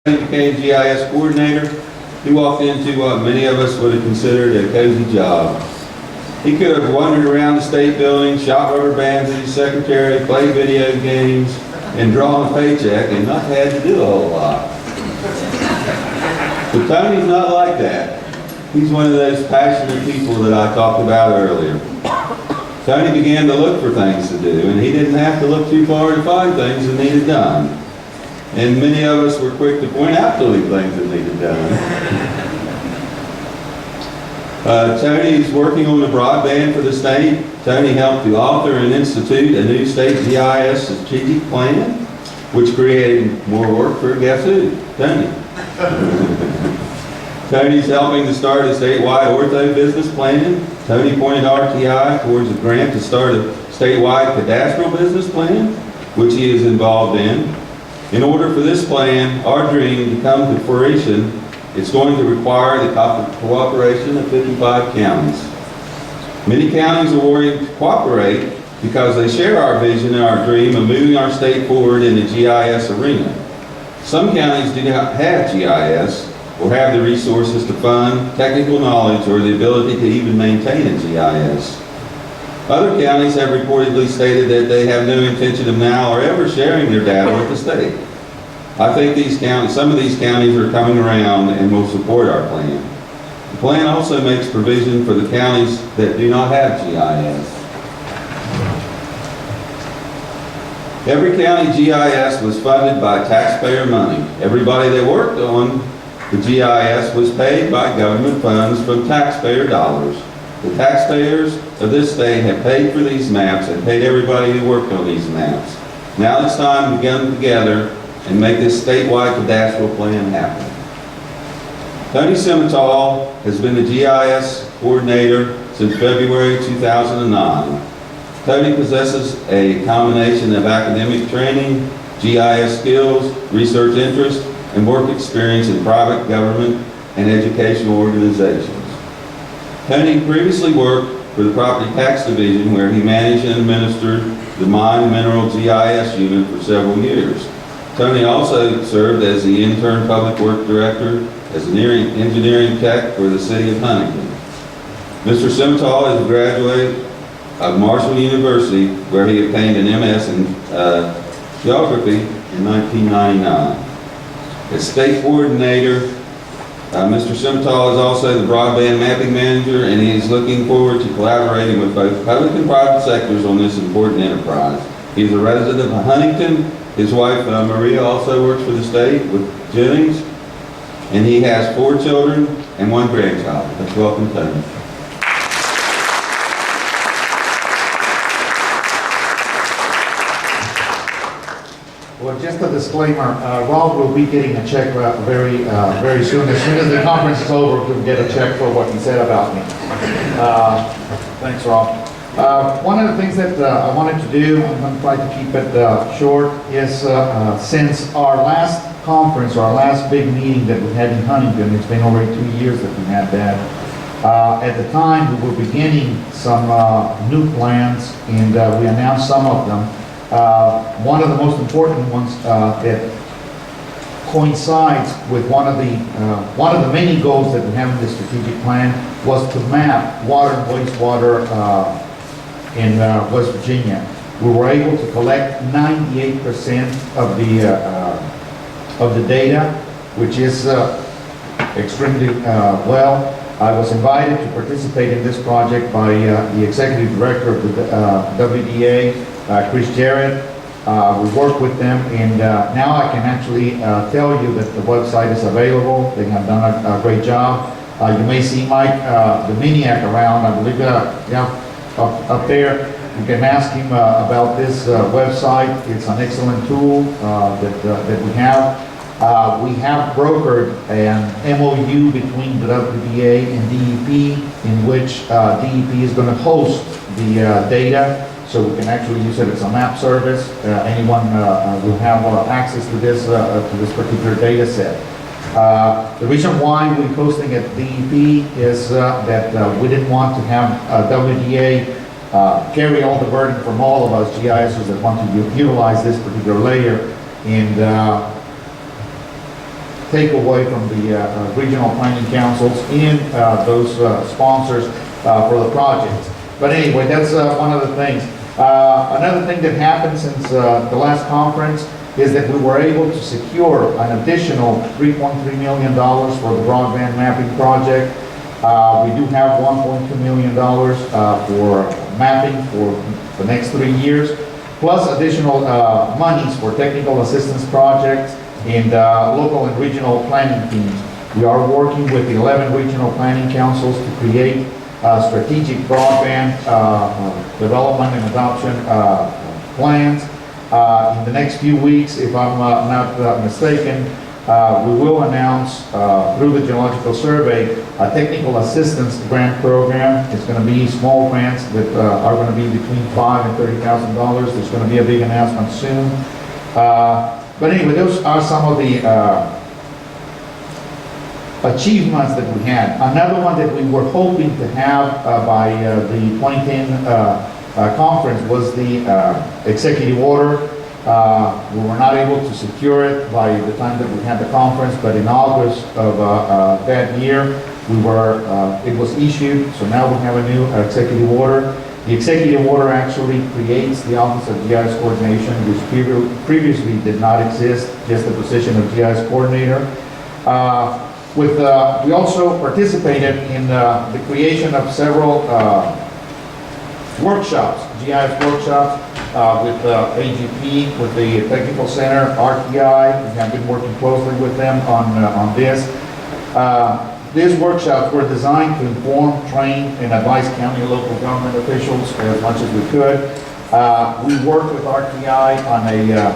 He became GIS coordinator. He walked into what many of us would have considered a cozy job. He could have wandered around the state building, shot rubber bands at his secretary, played video games, and drawn a paycheck and not had to do a whole lot. But Tony's not like that. He's one of those passionate people that I talked about earlier. Tony began to look for things to do, and he didn't have to look too far to find things that needed done. And many of us were quick to point out to him things that needed done. Tony is working on the broadband for the state. Tony helped to author and institute a new state GIS strategic plan, which created more work for guess who? Tony. Tony's helping to start a statewide ortho business plan. Tony pointed RTI towards a grant to start a statewide cadastral business plan, which he is involved in. In order for this plan, our dream, to come to fruition, it's going to require the cooperation of 55 counties. Many counties are willing to cooperate because they share our vision and our dream of moving our state forward in the GIS arena. Some counties do not have GIS or have the resources to fund, technical knowledge, or the ability to even maintain a GIS. Other counties have reportedly stated that they have no intention of now or ever sharing their data with the state. I think some of these counties are coming around and will support our plan. The plan also makes provision for the counties that do not have GIS. Every county GIS was funded by taxpayer money. Everybody that worked on the GIS was paid by government funds from taxpayer dollars. The taxpayers of this state have paid for these maps and paid everybody who worked on these maps. Now it's time to get together and make this statewide cadastral plan happen. Tony Simental has been the GIS coordinator since February 2009. Tony possesses a combination of academic training, GIS skills, research interest, and work experience in private government and educational organizations. Tony previously worked for the Property Tax Division, where he managed and administered the Mine and Mineral GIS unit for several years. Tony also served as the intern public work director as an engineering tech for the city of Huntington. Mr. Simental is a graduate of Marshall University, where he obtained an MS in geography in 1999. As state coordinator, Mr. Simental is also the broadband mapping manager, and he is looking forward to collaborating with both public and private sectors on this important enterprise. He's a resident of Huntington. His wife, Maria, also works for the state with Jennings, and he has 4 children and 1 grandchild. Let's welcome Tony. Well, just a disclaimer, Rob will be getting a check very soon. As soon as the conference is over, we'll get a check for what he said about me. Thanks, Rob. One of the things that I wanted to do, I'm going to try to keep it short, is since our last conference, or our last big meeting that we had in Huntington, it's been already 2 years that we had that. At the time, we were beginning some new plans, and we announced some of them. One of the most important ones that coincides with one of the many goals that we have in the strategic plan was to map water and wastewater in West Virginia. We were able to collect 98% of the data, which is extremely well. I was invited to participate in this project by the executive director of the WDA, Chris Jarrett. We worked with them, and now I can actually tell you that the website is available. They have done a great job. You may see Mike Dominiak around, I believe, up there. You can ask him about this website. It's an excellent tool that we have. We have brokered an MOU between the WDA and DEP, in which DEP is going to host the data, so we can actually use it as a map service. Anyone will have access to this particular data set. The reason why we're hosting at DEP is that we didn't want to have WDA carry all the burden from all of us GISers that want to utilize this particular layer, and takeaway from the regional planning councils and those sponsors for the project. But anyway, that's one of the things. Another thing that happened since the last conference is that we were able to secure an additional $3.3 million for the broadband mapping project. We do have $1.2 million for mapping for the next 3 years, plus additional monies for technical assistance projects and local and regional planning teams. We are working with 11 regional planning councils to create strategic broadband development and adoption plans. In the next few weeks, if I'm not mistaken, we will announce through the Geological Survey a technical assistance grant program. It's going to be small grants that are going to be between $5,000 and $30,000. There's going to be a big announcement soon. But anyway, those are some of the achievements that we had. Another one that we were hoping to have by the 2010 conference was the executive order. We were not able to secure it by the time that we had the conference, but in August of that year, it was issued, so now we have a new executive order. The executive order actually creates the Office of GIS Coordination, which previously did not exist, just the position of GIS Coordinator. We also participated in the creation of several workshops, GIS workshops, with AGP, with the Technical Center, RTI. We have been working closely with them on this. These workshops were designed to inform, train, and advise county and local government officials as much as we could. We worked with RTI on a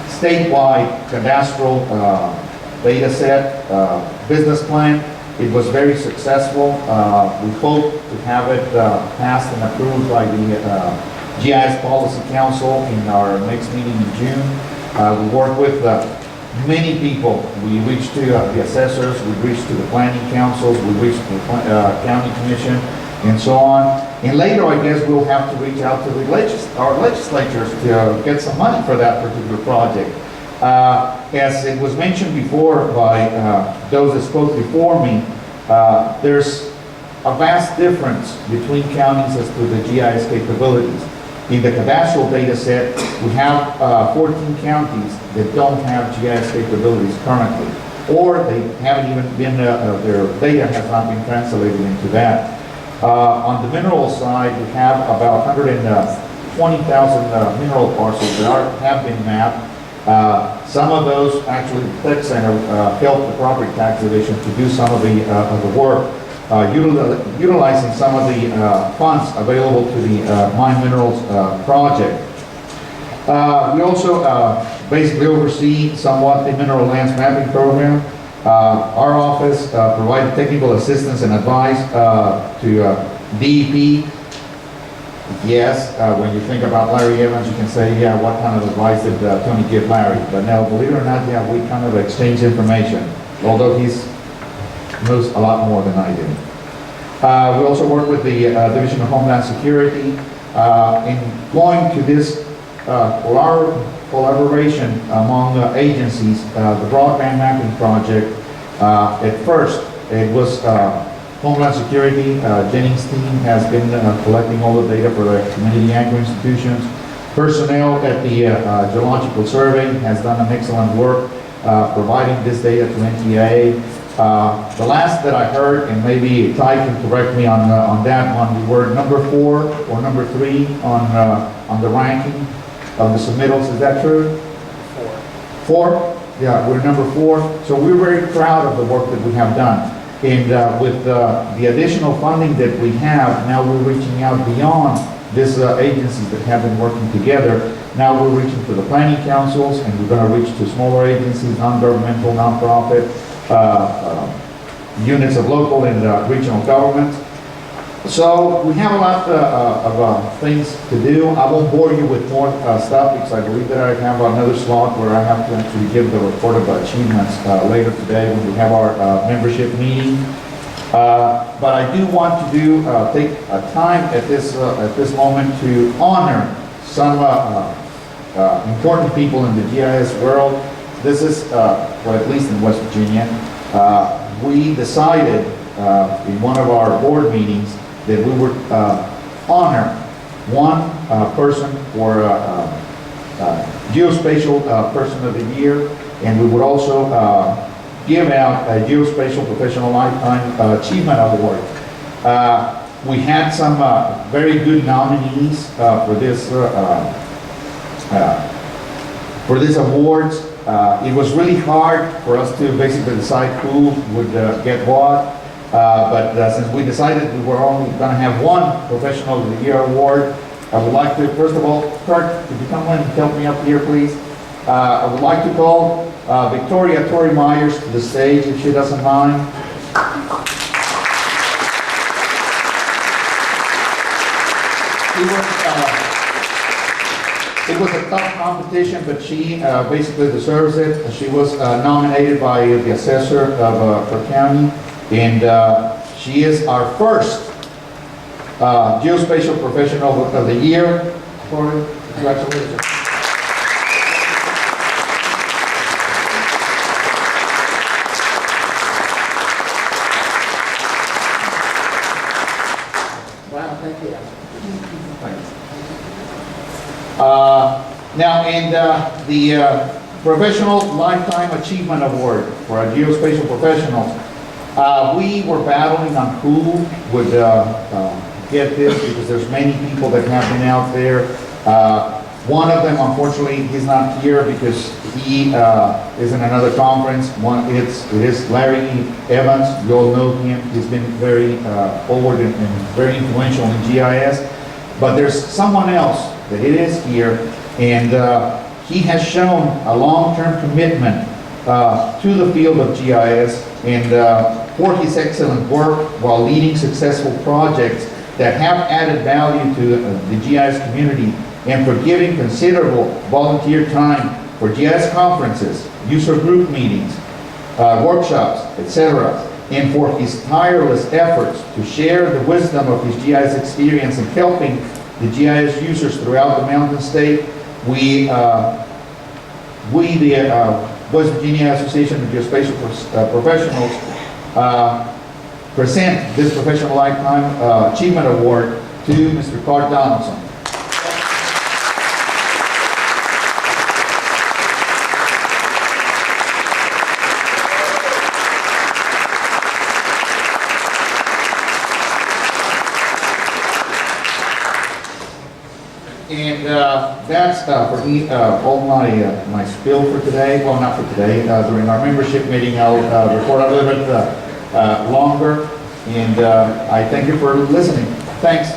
statewide cadastral data set business plan. It was very successful. We hope to have it passed and approved by the GIS Policy Council in our next meeting in June. We work with many people. We reached to the assessors, we reached to the planning councils, we reached to the county commission, and so on. And later, I guess, we'll have to reach out to the our legislatures to get some money for that particular project. As it was mentioned before by those that spoke before me, there's a vast difference between counties as to the GIS capabilities. In the cadastral data set, we have 14 counties that don't have GIS capabilities currently, or they haven't even been, their data has not been translated into that. On the mineral side, we have about 120,000 mineral parcels that have been mapped. Some of those, actually, the Tech Center helped the Property Tax Division to do some of the work, utilizing some of the funds available to the Mine Minerals project. We also basically oversee somewhat the mineral lands mapping program. Our office provided technical assistance and advice to DEP. Yes, when you think about Larry Evans, you can say, yeah, what kind of advice did Tony give Larry? But no, believe it or not, yeah, we kind of exchange information, although he knows a lot more than I do. We also work with the Division of Homeland Security in going to this collaboration among agencies. The broadband mapping project, at first, it was Homeland Security. Jennings' team has been collecting all the data for the community anchor institutions. Personnel at the Geological Survey has done an excellent work providing this data to NTA. The last that I heard, and maybe Ty can correct me on that one, we were number 4 or number 3 on the ranking of the submittals. Is that true? 4? Yeah, we're number 4. So we're very proud of the work that we have done. And with the additional funding that we have, now we're reaching out beyond these agencies that have been working together. Now we're reaching to the planning councils, and we're going to reach to smaller agencies, non-governmental, non-profit, units of local and regional government. So we have a lot of things to do. I won't bore you with more stuff because I believe that I have another slot where I have to actually give the report of achievements later today when we have our membership meeting. But I do want to take a time at this moment to honor some important people in the GIS world. this is, well, at least in West Virginia, we decided in one of our board meetings that we would honor one person for Geospatial Person of the Year, and we would also give out a Geospatial Professional Lifetime Achievement Award. We had some very good nominees for this awards. It was really hard for us to basically decide who would get what, but since we decided we were only going to have one Professional of the Year award, I would like to, first of all, Kurt, could you come in and help me up here, please? I would like to call Victoria Tori Myers to the stage, if she doesn't mind. It was a tough competition, but she basically deserves it. She was nominated by the assessor of her county, and she is our first Geospatial Professional of the Year. Tori, congratulations. Wow, thank you. Now, and the Professional Lifetime Achievement Award for our geospatial professionals, we were battling on who would get this, because there's many people that have been out there. One of them, unfortunately, he's not here because he is in another conference. It is Larry Evans. You all know him. He's been very forward and very influential in GIS. But there's someone else that it is here, and he has shown a long-term commitment to the field of GIS, and for his excellent work while leading successful projects that have added value to the GIS community, and for giving considerable volunteer time for GIS conferences, user group meetings, workshops, etc., and for his tireless efforts to share the wisdom of his GIS experience in helping the GIS users throughout the Mountain State. We the West Virginia Association of Geospatial Professionals, present this Professional Lifetime Achievement Award to Mr. Clark Donaldson. And that's for all my spill for today. Well, not for today. During our membership meeting, I'll report a little bit longer. And I thank you for listening. Thanks.